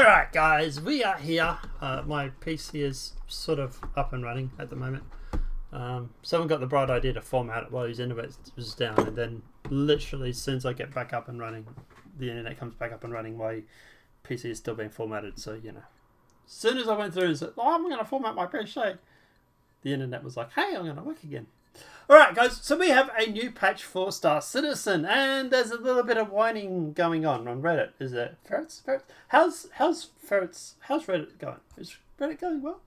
Alright guys, we are here. My PC is sort of up and running at the moment. Someone got the bright idea to format it while his internet was down, and then literally as soon as I get back up and running, the internet comes back up and running while PC is still being formatted. So, you know, as soon as I went through and said, oh, I'm going to format my PC, the internet was like, hey, I'm going to work again. Alright guys, so we have a new patch for Star Citizen, and there's a little bit of whining going on Reddit. Is it Ferrets? How's Reddit going? Is Reddit going well?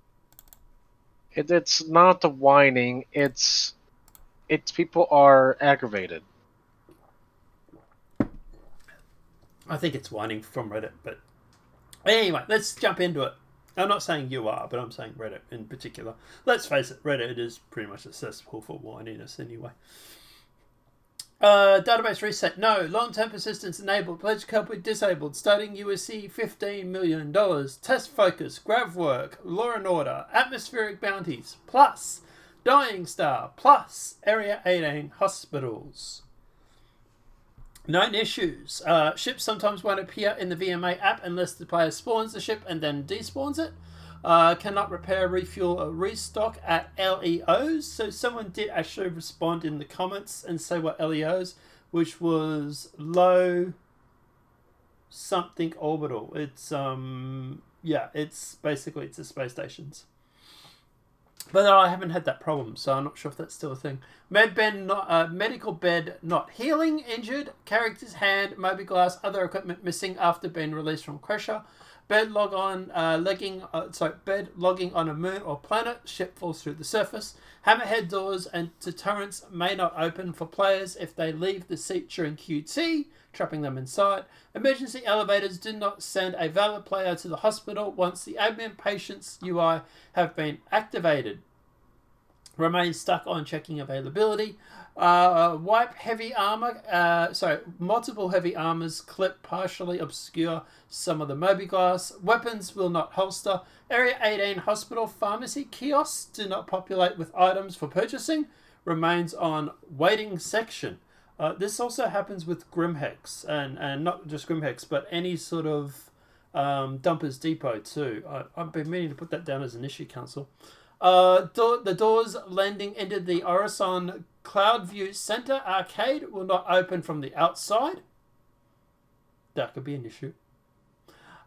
It's not the whining, it's people are aggravated. I think it's whining from Reddit, but anyway, let's jump into it. I'm not saying you are, but I'm saying Reddit in particular. Let's face it, Reddit is pretty much a cesspool for whininess anyway. Database reset. No. Long-term persistence enabled. Pledge copy disabled. Starting USC $15 million. Test focus. Grav work. Law and order. Atmospheric bounties. Plus. Dying Star. Plus. Area 18 hospitals. Known issues. Ships sometimes won't appear in the VMA app unless the player spawns the ship and then despawns it. Cannot repair, refuel, or restock at LEOs. So someone did actually respond in the comments and say what LEOs, which was low something orbital. It's it's basically the space stations. But I haven't had that problem, so I'm not sure if that's still a thing. Medical bed not healing, injured, character's hand, mobiGlass, other equipment missing after being released from Crusher. Bed logging on a moon or planet. Ship falls through the surface. Hammerhead doors and deterrents may not open for players if they leave the seat during QT, trapping them inside. Emergency elevators do not send a valid player to the hospital once the admin patient's UI have been activated. Remain stuck on checking availability. Wipe heavy armor. Multiple heavy armors clip partially obscure some of the mobiGlass. Weapons will not holster. Area 18 hospital pharmacy kiosks do not populate with items for purchasing. Remains on waiting section. This also happens with Grimhex, and not just Grimhex, but any sort of Dumpers Depot too. I've been meaning to put that down as an issue, Council. The doors landing into the Orison Cloudview Center arcade will not open from the outside. That could be an issue.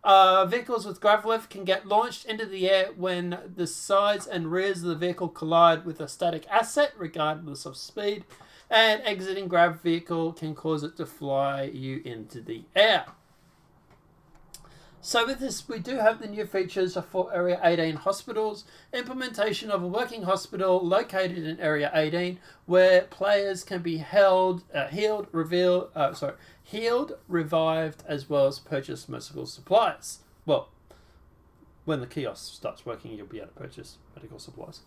Vehicles with gravlift can get launched into the air when the sides and rears of the vehicle collide with a static asset, regardless of speed. And exiting grav vehicle can cause it to fly you into the air. So with this, we do have the new features for Area 18 hospitals. Implementation of a working hospital located in Area 18 where players can be healed, revived, as well as purchase medical supplies. Well, when the kiosk starts working, you'll be able to purchase medical supplies.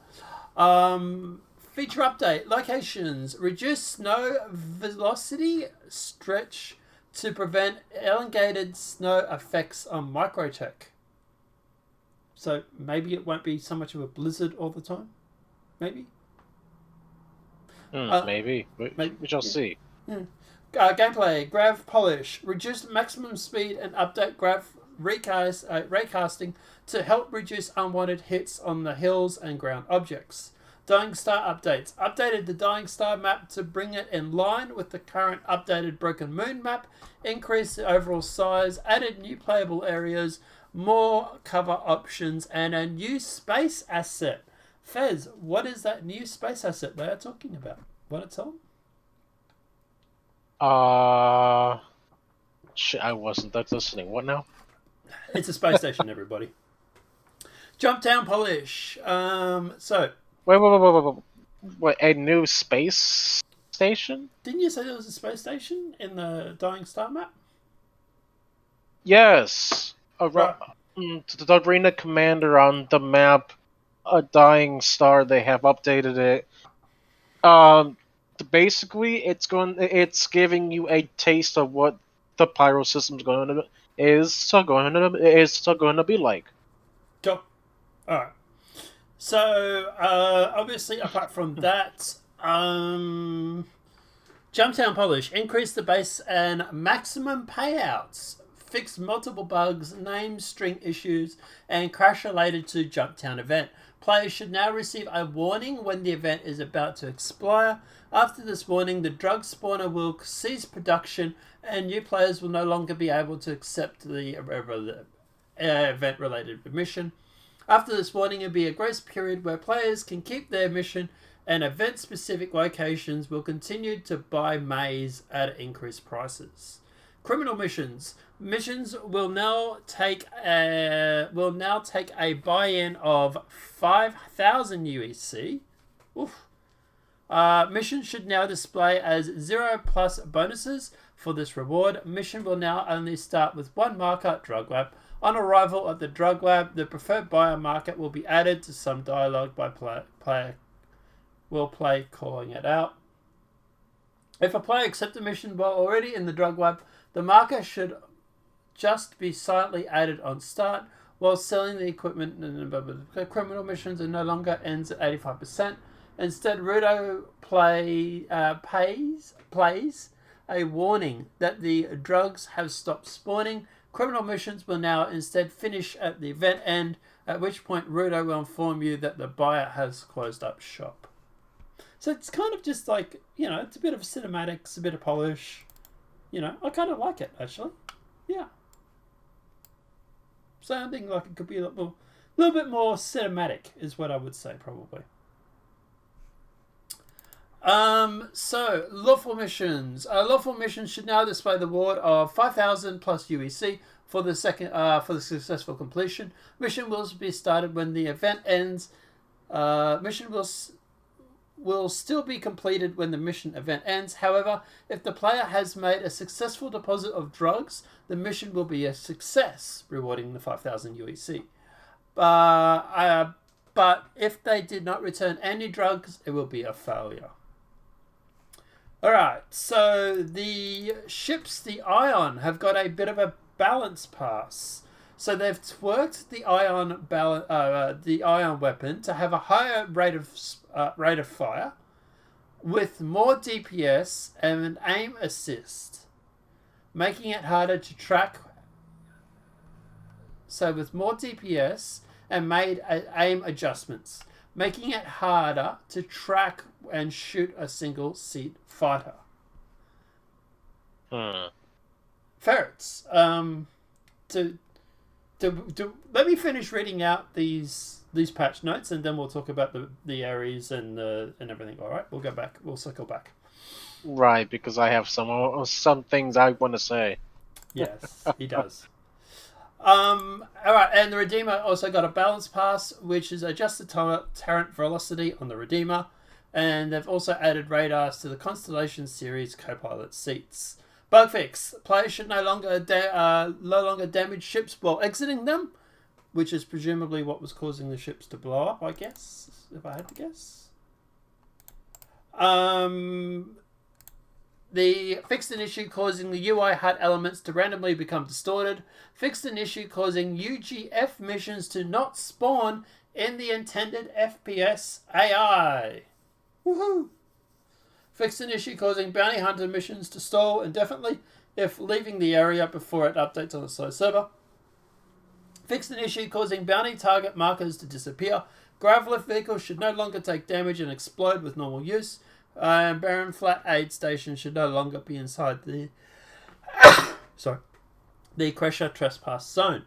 Feature update. Locations. Reduce snow velocity stretch to prevent elongated snow effects on Microtech. So maybe it won't be so much of a blizzard all the time. Maybe. Maybe. We shall see. Gameplay. Grav polish. Reduce maximum speed and update grav raycasting to help reduce unwanted hits on the hills and ground objects. Dying Star updates. Updated the Dying Star map to bring it in line with the current updated Broken Moon map. Increased the overall size. Added new playable areas. More cover options. And a new space asset. Fez, what is that new space asset they are talking about? Want to tell them? I wasn't listening. What now? It's a space station, everybody. Jump down polish. Wait, a new space station? Didn't you say there was a space station in the Dying Star map? Yes. The arena commander on the map, a Dying Star, they have updated it. Basically, it's giving you a taste of what the pyro system is going to be like. Cool. All right. So, obviously, apart from that, Jumptown Polish. Increase the base and maximum payouts. fix multiple bugs, name string issues, and crash related to Jumptown event. Players should now receive a warning when the event is about to expire. After this warning, the drug spawner will cease production and new players will no longer be able to accept the event-related mission. After this warning, there will be a grace period where players can keep their mission and event-specific locations will continue to buy maize at increased prices. Criminal missions. Missions will now take a buy-in of 5,000 UEC. Oof. Mission should now display as 0 plus bonuses for this reward. Mission will now only start with one marker, drug lab. On arrival at the drug lab, the preferred buyer marker will be added to some dialogue by player will play calling it out. If a player accepts a mission while already in the drug lab, the marker should just be silently added on start while selling the equipment. Criminal missions are no longer ends at 85%. Instead, Rudo plays a warning that the drugs have stopped spawning. Criminal missions will now instead finish at the event end, at which point Rudo will inform you that the buyer has closed up shop. So it's kind of just like, it's a bit of cinematics, a bit of polish. I kind of like it, actually. Yeah. Sounding like it could be a little bit more cinematic is what I would say, probably. So, Lawful Missions. Lawful Missions should now display the reward of 5,000 plus UEC for the successful completion. Mission will be started when the event ends. Mission will still be completed when the mission event ends. However, if the player has made a successful deposit of drugs, the mission will be a success, rewarding the 5,000 UEC. But if they did not return any drugs, it will be a failure. Alright, so the ships, the Ion, have got a bit of a balance pass. So they've twerked the Ion weapon to have a higher rate of fire, with more DPS and an aim assist, making it harder to track. So with more DPS and made aim adjustments, making it harder to track and shoot a single seat fighter. Ferrets. Let me finish reading out these patch notes, and then we'll talk about the areas and everything. All right, we'll go back. We'll circle back. Right, because I have some things I want to say. Yes, he does. All right, and the Redeemer also got a balance pass, which is adjusted turret velocity on the Redeemer, and they've also added radars to the Constellation series co-pilot seats. Bug fix: players should no longer damage ships while exiting them, which is presumably what was causing the ships to blow up, I guess, if I had to guess. The fixed an issue causing the UI HUD elements to randomly become distorted. Fixed an issue causing UGF missions to not spawn in the intended FPS AI. Woohoo! Fixed an issue causing bounty hunter missions to stall indefinitely if leaving the area before it updates on a slow server. Fixed an issue causing bounty target markers to disappear. Gravelift vehicles should no longer take damage and explode with normal use. Barren Flat Aid Station should no longer be inside the the Crusher Trespass Zone.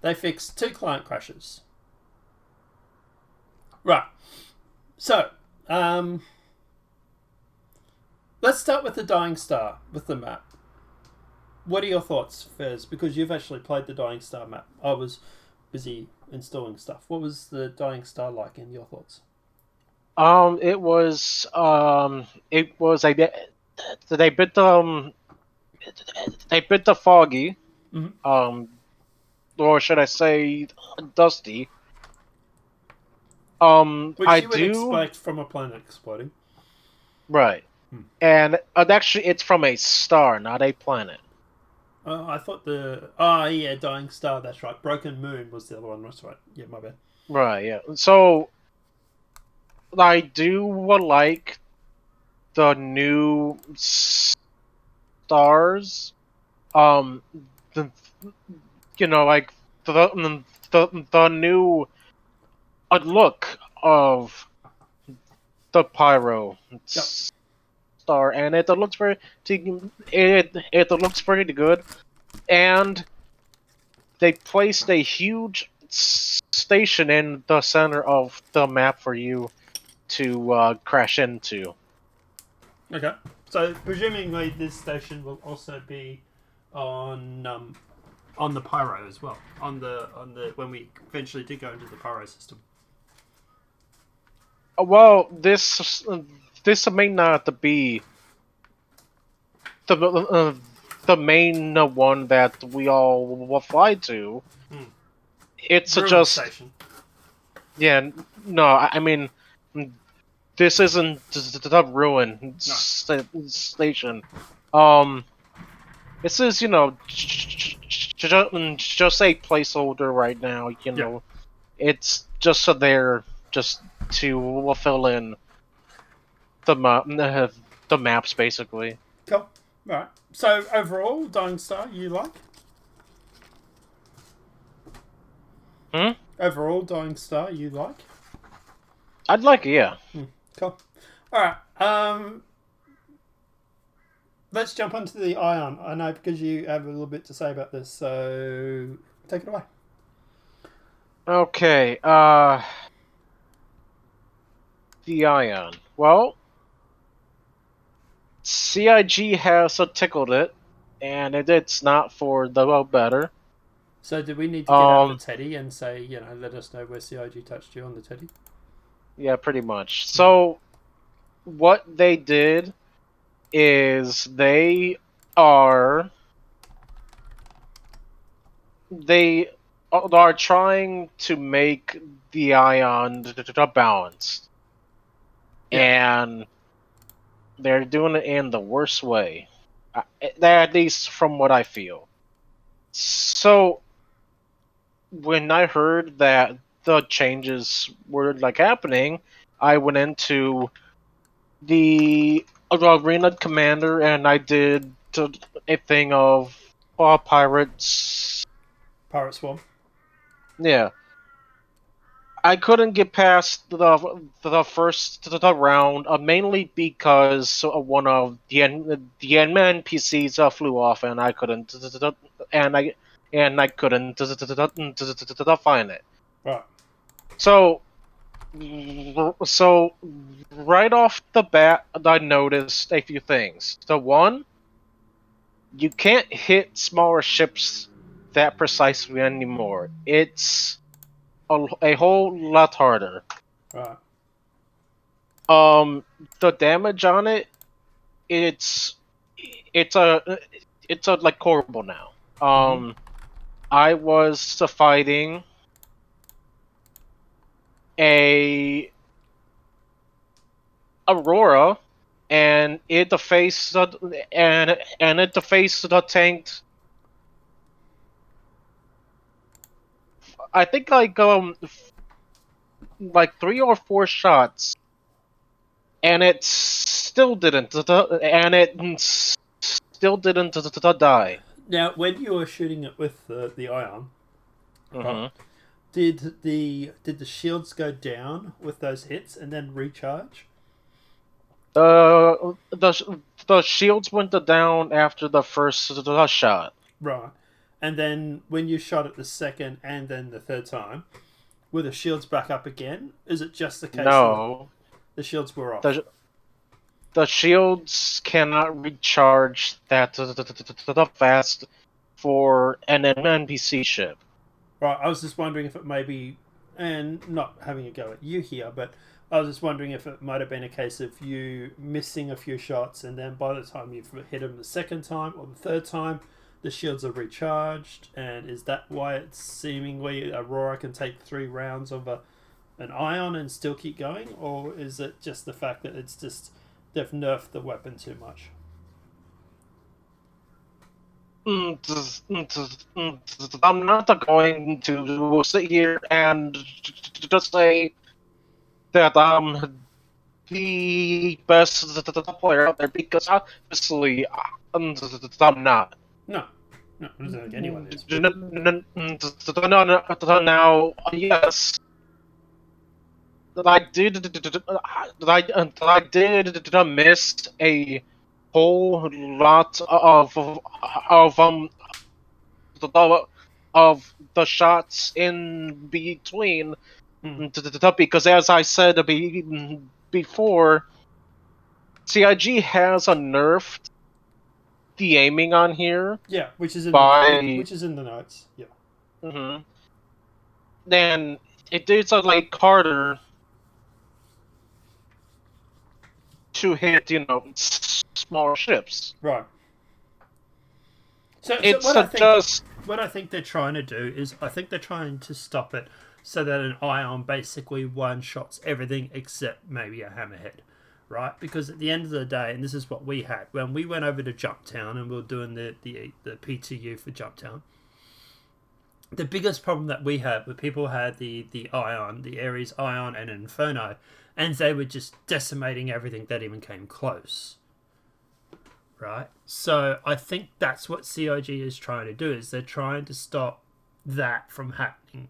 They fixed 2 client crashes. Right. So, let's start with the Dying Star, with the map. What are your thoughts, Fez? Because you've actually played the Dying Star map. I was busy installing stuff. What was the Dying Star like in your thoughts? It was a bit. They bit the foggy, or should I say, dusty. Which you would expect from a planet exploding. Right. And actually, it's from a star, not a planet. I thought Dying Star, that's right. Broken Moon was the other one, that's right. Yeah, my bad. Right, yeah. So, I do like the new stars. like the new look of the pyro Yep. star, and it looks pretty good, and they placed a huge station in the center of the map for you to crash into. Okay. So presumably this station will also be on the pyro as well. On the when we eventually did go into the pyro system. Well, this may not be the main one that we all will fly to. Hmm. It's Ruin just station. yeah, no, I mean this isn't the ruin No. station. Um, this is just a placeholder right now. Yeah. It's just so there just to fill in the the maps basically. Cool. Right. So overall, Dying Star, you like? Hmm? Overall, Dying Star, you like? I'd like it, yeah. Cool. All right. Let's jump onto the Ion. I know because you have a little bit to say about this, so take it away. Okay, the Ion. Well, CIG has tickled it, and it's not for the better. So, do we need to get out the Um, teddy and say, let us know where CIG touched you on the teddy? yeah, pretty much. Mm-hmm. So, what they did is are they are trying to make the Ion balanced, Yeah. and they're doing it in the worst way. At least from what I feel. So when I heard that the changes were like happening, I went into the arena commander and I did a thing of pirates. Pirate Swarm. Yeah, I couldn't get past the first round, mainly because one of the NPCs flew off, and I couldn't and I couldn't find it. Right. So so right off the bat, I noticed a few things. The one, you can't hit smaller ships that precisely anymore. It's a whole lot harder. Right. Um, the damage on it, it's it's a it's a like horrible now. Mm-hmm. I was fighting a Aurora, and it defaced and it defaced the tank. I think like 3 or 4 shots, and it still didn't die. Now, when you were shooting it with the Ion, right, Hmm. did the shields go down with those hits and then recharge? The shields went down after the first shot. Right. And then when you shot it the second and then the third time, were the shields back up again? Is it just the case that No, the shields were off? the the shields cannot recharge that fast for an NPC ship. Right. I was just wondering if it maybe, and not having a go at you here, but I was just wondering if it might have been a case of you missing a few shots, and then by the time you've hit them the second time or the third time, the shields are recharged, and is that why it's seemingly Aurora can take 3 rounds of an ion and still keep going, or is it just the fact that it's just they've nerfed the weapon too much? I'm not going to sit here and just say that I'm the best player out there because obviously I'm not. No. No, I don't think anyone is. Now, yes, I did miss a whole lot of of the shots in between, Hmm. because as I said before, CIG has a nerfed the aiming on here Yeah, which is in by. which is in the notes. Yeah. Mhm. Then it is like harder to hit, small ships. Right. So It's just what I think they're trying to do is I think they're trying to stop it so that an ion basically one shots everything except maybe a hammerhead, right? Because at the end of the day, and this is what we had when we went over to Jumptown and we were doing the PTU for Jumptown. The biggest problem that we had, where people had the ion, the Ares ion and Inferno, and they were just decimating everything that even came close, right? So I think that's what CIG is trying to do. Is they're trying to stop that from happening,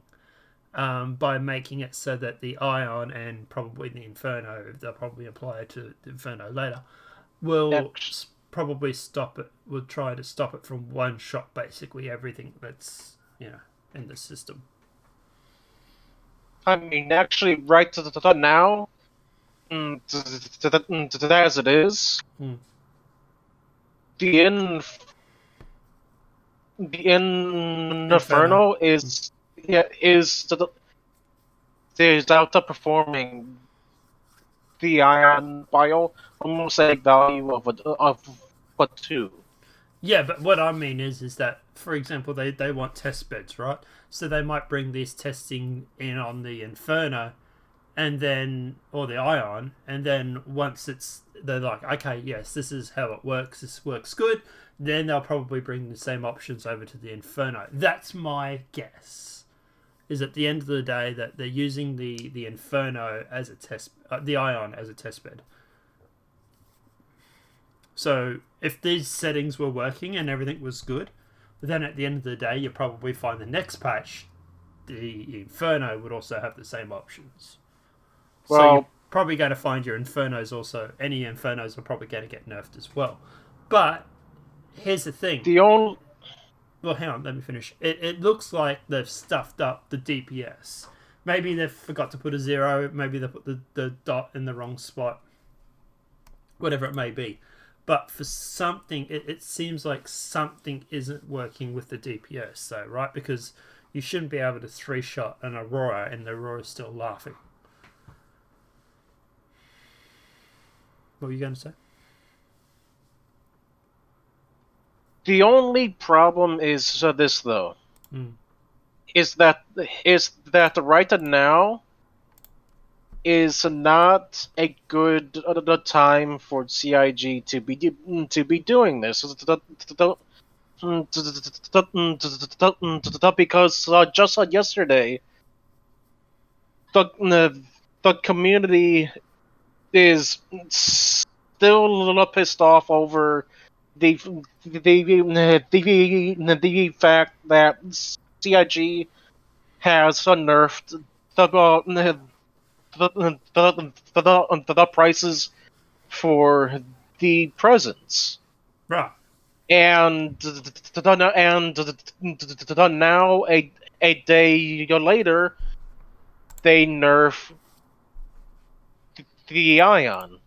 by making it so that the ion and probably the Inferno, they'll probably apply it to the Inferno later, will probably stop it. Will try to stop it from one shot basically everything that's in the system. I mean, actually, right to now, as it is, Hmm. the in the Inferno. Inferno is, yeah, is outperforming the Ion Bio almost a value of a two. Yeah, but what I mean is that, for example, they want test beds, right? So they might bring this testing in on the Inferno, and then or the Ion, and then once they're like, okay, yes, this is how it works. This works good. Then they'll probably bring the same options over to the Inferno. That's my guess. Is at the end of the day that they're using the Inferno as a test, the Ion as a test bed. So if these settings were working and everything was good, then at the end of the day, you probably find the next patch, the Inferno would also have the same options. So you're Well, probably going to find your Infernos also, any Infernos are probably going to get nerfed as well. But here's the thing. the only Well, hang on, let me finish. It looks like they've stuffed up the DPS. Maybe they forgot to put a zero, maybe they put the dot in the wrong spot, whatever it may be. But for something, it seems like something isn't working with the DPS, so right? Because you shouldn't be able to three shot an Aurora and the Aurora's still laughing. What were you going to say? the only problem is this though. Mm. Is that right now is not a good time for CIG to be doing this. Because just yesterday, the community is still a little pissed off over the the fact that CIG has nerfed the prices for the presents. Right. And now a day later they nerf the ion.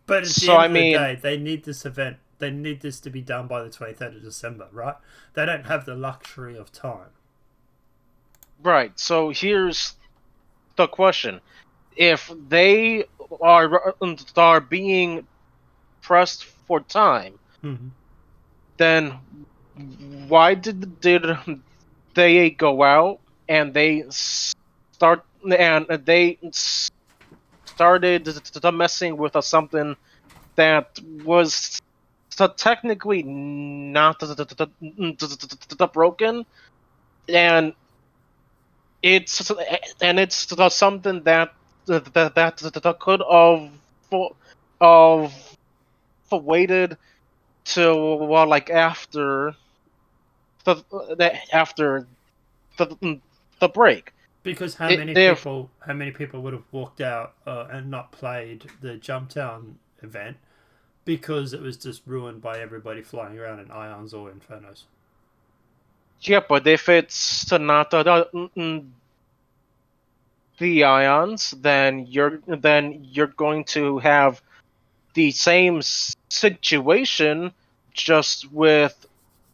But at the So end I of the mean, day, they need this event. They need this to be done by the 23rd of December, right? They don't have the luxury of time. right. So here's the question: if they are being pressed for time, Mm-hmm. then why did they go out and they started messing with something that was technically not broken, and it's it's something that could have waited till, well, like, after after the break. Because They're how many people would have walked out and not played the Jumptown event because it was just ruined by everybody flying around in ions or infernos. Yeah, but if it's not the ions, then you're going to have the same situation, just with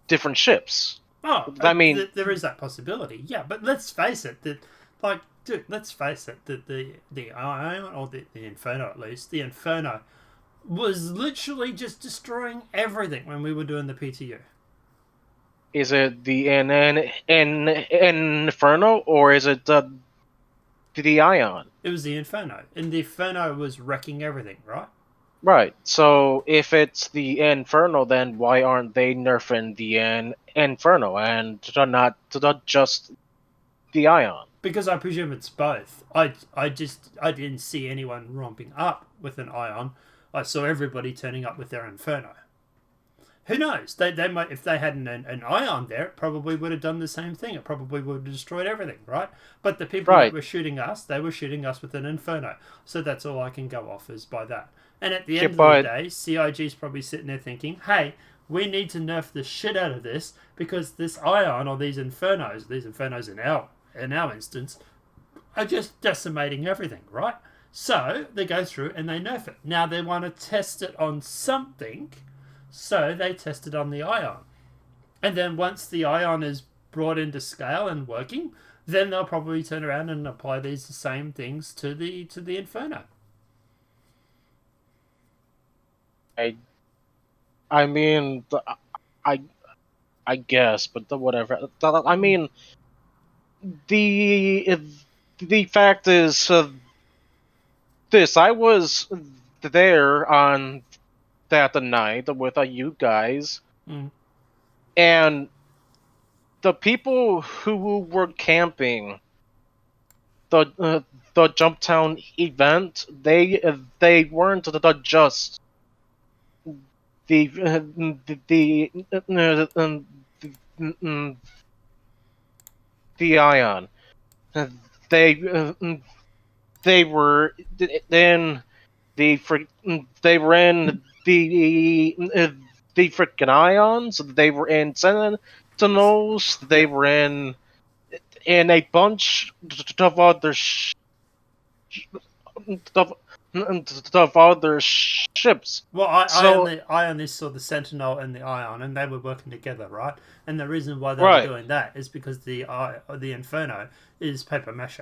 different ships. Oh, I mean, there is that possibility. Yeah, but let's face it. That, like, dude, let's face it. That the ion or the inferno, at least the inferno, was literally just destroying everything when we were doing the PTU. is it the Inferno, or is it the Ion? It was the inferno, and the inferno was wrecking everything, right? Right. So if it's the Inferno, then why aren't they nerfing the Inferno and not just the Ion? Because I presume it's both. I didn't see anyone romping up with an ion. I saw everybody turning up with their inferno. Who knows? They might, if they had an ion there, it probably would have done the same thing. It probably would have destroyed everything, right? But the people that Right. were shooting us, they were shooting us with an inferno. So that's all I can go off is by that. And at the Yeah, end of the but day, CIG's probably sitting there thinking, hey, we need to nerf the shit out of this because this ion or these infernos in our instance, are just decimating everything, right? So they go through and they nerf it. Now they want to test it on something, so they test it on the ion. And then once the ion is brought into scale and working, then they'll probably turn around and apply these same things to the inferno. I I mean I I guess, but whatever. I mean the the fact is this. I was there on that night with you guys, Mm. and the people who were camping the uh, the Jumptown event, they weren't just the the the Ion. They they were then they were in the freaking Ions. They were in Sentinels. They Yeah. were in a bunch of other of, of other ships. Well, So I only saw the Sentinel and the Ion, and they were working together, right? And the reason why they were right, doing that is because the Inferno is paper mache.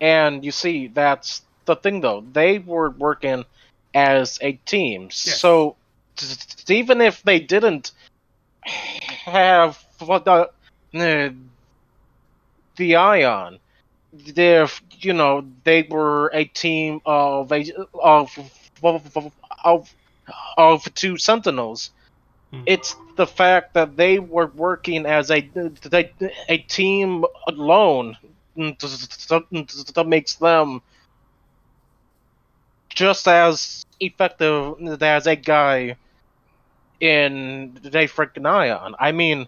and you see that's the thing though. They were working as a team. Yes. So even if they didn't have the Ion, they were a team of of, of two Sentinels. Hmm. It's the fact that they were working as a team alone that makes them just as effective as a guy in a freaking Ion. I mean,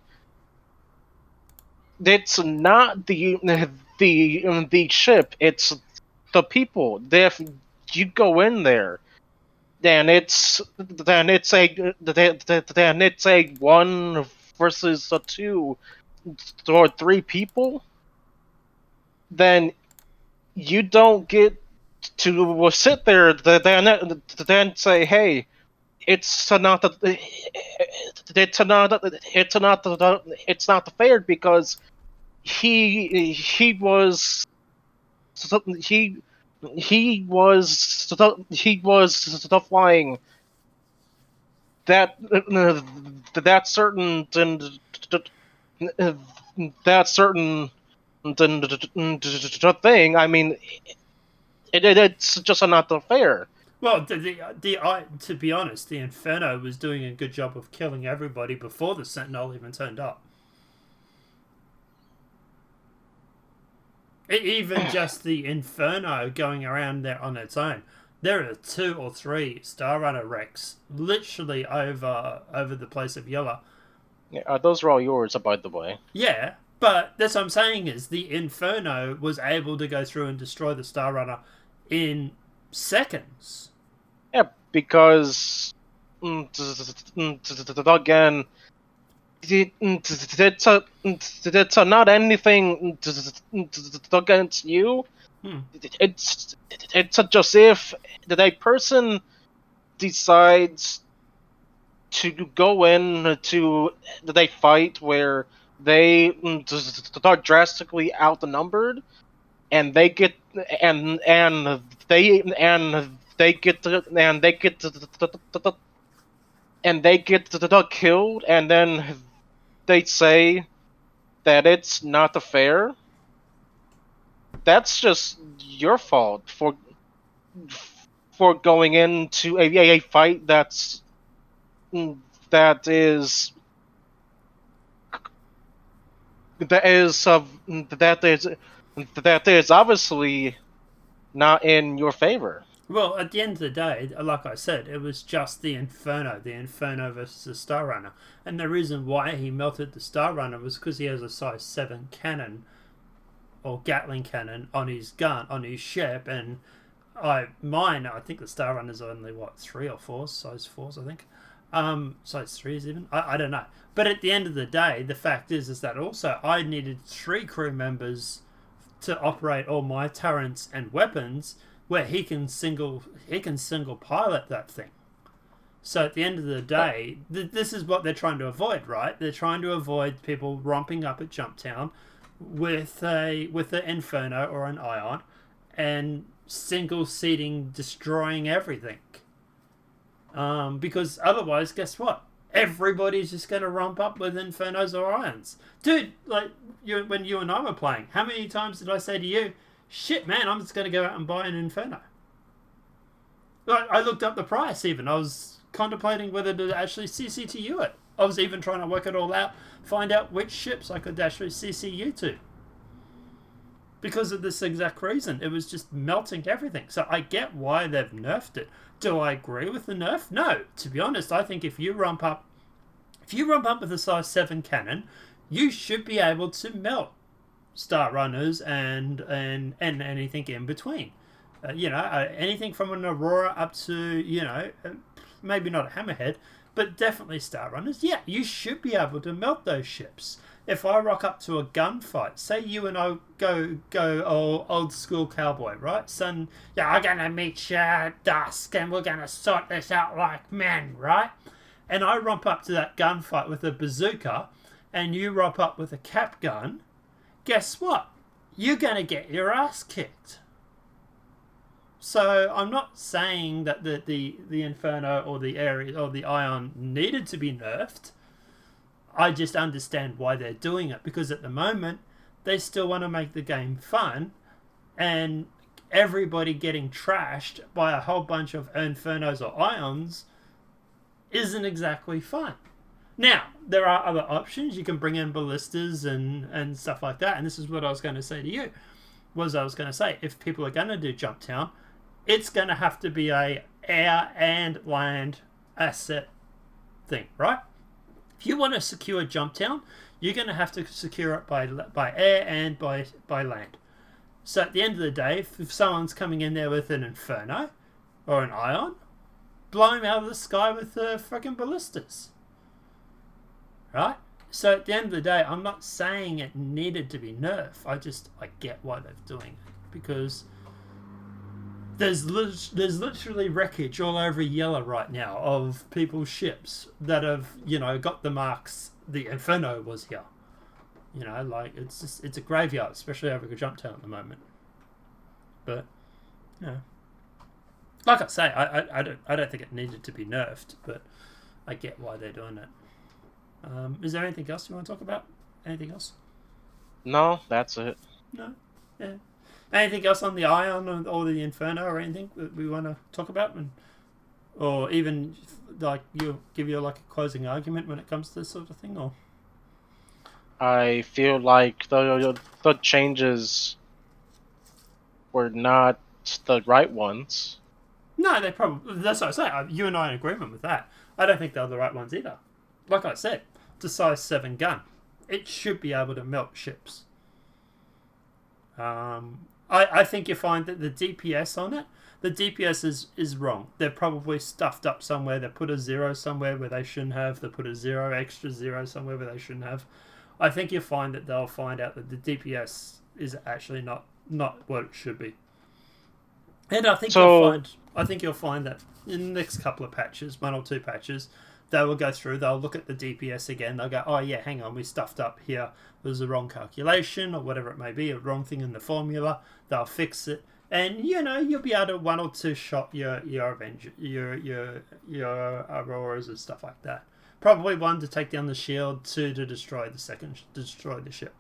it's not the ship; it's the people. If you go in there, then it's a one versus a two or three people, then you don't get to sit there then say, hey, it's not it's not fair because he was he he was flying that that certain that certain thing. I mean, it's just not fair. Well, to be honest, the Inferno was doing a good job of killing everybody before the Sentinel even turned up. Even just the Inferno going around there on its own. There are 2 or 3 Star Runner wrecks literally over the place of Yella Yeah, those are all yours, by the way. Yeah, but that's what I'm saying is the Inferno was able to go through and destroy the Star Runner in seconds. Yeah, because again, it's not anything against you. Hmm. It's just if a person decides to go in to the fight where they are drastically outnumbered, and they get and they get and they get killed, and then they say that it's not fair. That's just your fault for going into a fight that is that is that is obviously not in your favor. Well, at the end of the day, like I said, it was just the Inferno versus the Star Runner. And the reason why he melted the Star Runner was because he has a size 7 cannon or Gatling cannon on his gun, on his ship. And I think the Star Runner's only, what, 3 or 4? Size 4s, I think. Size 3s even? I don't know. But at the end of the day, the fact is that also I needed 3 crew members to operate all my turrets and weapons where he can single pilot that thing. So at the end of the day, this is what they're trying to avoid, right? They're trying to avoid people romping up at Jumptown with an Inferno or an Ion and single seating destroying everything. Because otherwise, guess what? Everybody's just going to romp up with Infernos or Ions. Dude, like when you and I were playing, how many times did I say to you, shit, man, I'm just going to go out and buy an Inferno? Like, I looked up the price even. I was contemplating whether to actually CCTU it. I was even trying to work it all out, find out which ships I could actually CCU to. Because of this exact reason. It was just melting everything. So I get why they've nerfed it. Do I agree with the nerf? No. To be honest, I think if you rump up with a size 7 cannon, you should be able to melt Star Runners and anything in between. Anything from an Aurora up to, maybe not a Hammerhead, but definitely Star Runners. Yeah, you should be able to melt those ships. If I rock up to a gunfight, say you and I go old school cowboy, right? Son, yeah, I'm gonna meet you at dusk and we're gonna sort this out like men, right? And I romp up to that gunfight with a bazooka and you romp up with a cap gun, guess what? You're gonna get your ass kicked. So I'm not saying that the Inferno or the Ares or the Ion needed to be nerfed. I just understand why they're doing it, because at the moment they still want to make the game fun, and everybody getting trashed by a whole bunch of Infernos or Ions isn't exactly fun. Now, there are other options. You can bring in ballistas and stuff like that, and this is what I was going to say to you. If people are going to do Jumptown, it's going to have to be a air and land asset thing, right? If you want to secure Jumptown, you're going to have to secure it by air and by land. So at the end of the day, if someone's coming in there with an Inferno or an Ion, blow him out of the sky with the freaking ballistas. Right? So at the end of the day, I'm not saying it needed to be nerfed. I get why they're doing it. Because there's literally wreckage all over Yellow right now of people's ships that have, got the marks the Inferno was here. It's a graveyard, especially over Jumptown at the moment. But, like I say, I don't think it needed to be nerfed, but I get why they're doing it. Is there anything else you want to talk about? Anything else? No, that's it. No? Yeah. Anything else on the Ion or the Inferno or anything that we want to talk about? Or even, like, you give you, like, a closing argument when it comes to this sort of thing? Or I feel like the changes were not the right ones. No, that's what I say. You and I are in agreement with that. I don't think they're the right ones either. Like I said, the size 7 gun. It should be able to melt ships. I think you find that the DPS on it, the DPS is wrong. They're probably stuffed up somewhere. They put a 0 somewhere where they shouldn't have. They put a 0, extra 0 somewhere where they shouldn't have. I think you'll find that they'll find out that the DPS is actually not what it should be. And I think you'll find that in the next couple of patches, 1 or 2 patches, they will go through, they'll look at the DPS again, they'll go, oh yeah, hang on, we stuffed up here, there's a wrong calculation, or whatever it may be, a wrong thing in the formula, they'll fix it, and you'll be able to 1 or 2 shot your Avenger, your Auroras and stuff like that. Probably 1 to take down the shield, 2 to destroy the ship.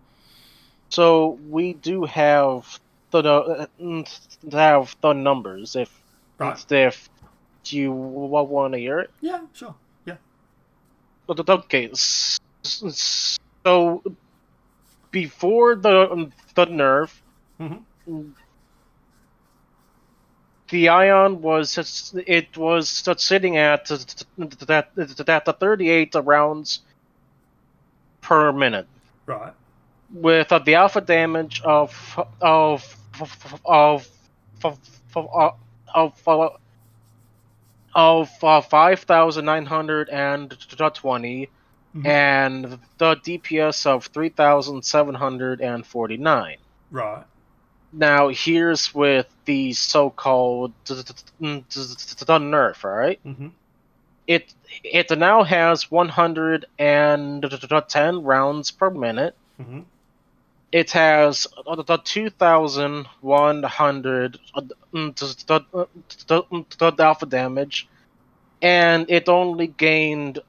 So we do have the numbers. If do you want to hear it? Yeah, sure. Yeah. Okay. So before the nerf, the Ion was sitting at the 38 rounds per minute. Right. With the alpha damage of 5,920 and the DPS of 3,749. Right. Now here's with the so-called nerf, right? It now has 110 rounds per minute. It has 2,100 alpha damage, and it only gained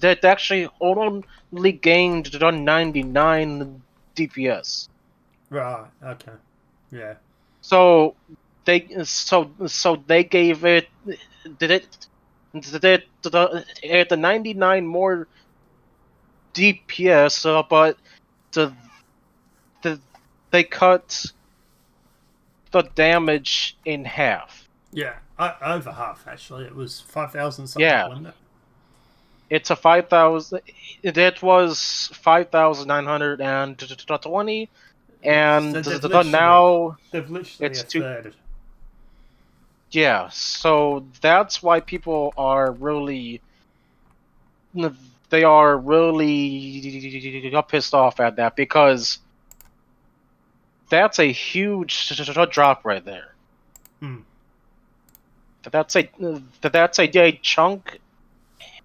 it actually only gained 99 DPS. Right. Okay. Yeah. So they gave it the 99 more DPS, but they cut the damage in half. Yeah, over half actually. It was 5,000 something, wasn't it? It's a 5,000. It was 5,920, and so now they've literally it's a third. Yeah, so that's why people are really pissed off at that, because that's a huge drop right there. That's a chunk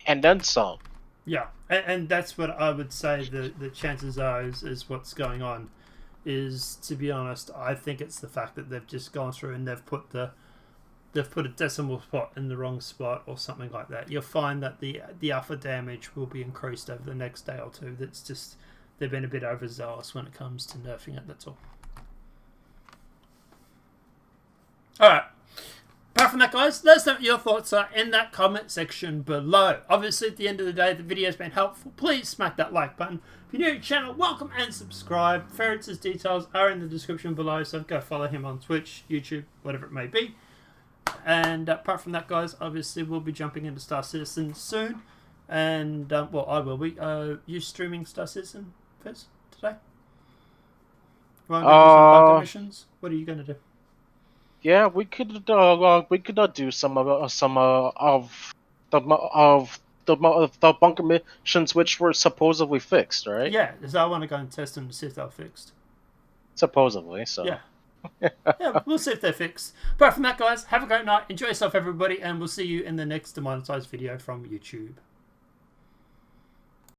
and then some. Yeah, and that's what I would say the chances are is what's going on. Is, to be honest, I think it's the fact that they've just gone through and they've put a decimal spot in the wrong spot or something like that. You'll find that the alpha damage will be increased over the next day or 2. That's just, they've been a bit overzealous when it comes to nerfing it, that's all. Alright. Apart from that, guys, let us know what your thoughts are in that comment section below. Obviously, at the end of the day, the video's been helpful. Please smack that like button. If you're new to the channel, welcome and subscribe. Ferretz's details are in the description below, so go follow him on Twitch, YouTube, whatever it may be. And apart from that, guys, obviously we'll be jumping into Star Citizen soon. And, well, I will be. You streaming Star Citizen, Fizz, today? Want to do some bunker missions? What are you going to do? Yeah, we could do some of the bunker missions which were supposedly fixed, right? Yeah, because I want to go and test them to see if they're fixed. Supposedly, so. Yeah. Yeah, we'll see if they're fixed. Apart from that, guys, have a great night. Enjoy yourself, everybody, and we'll see you in the next demonetized video from YouTube.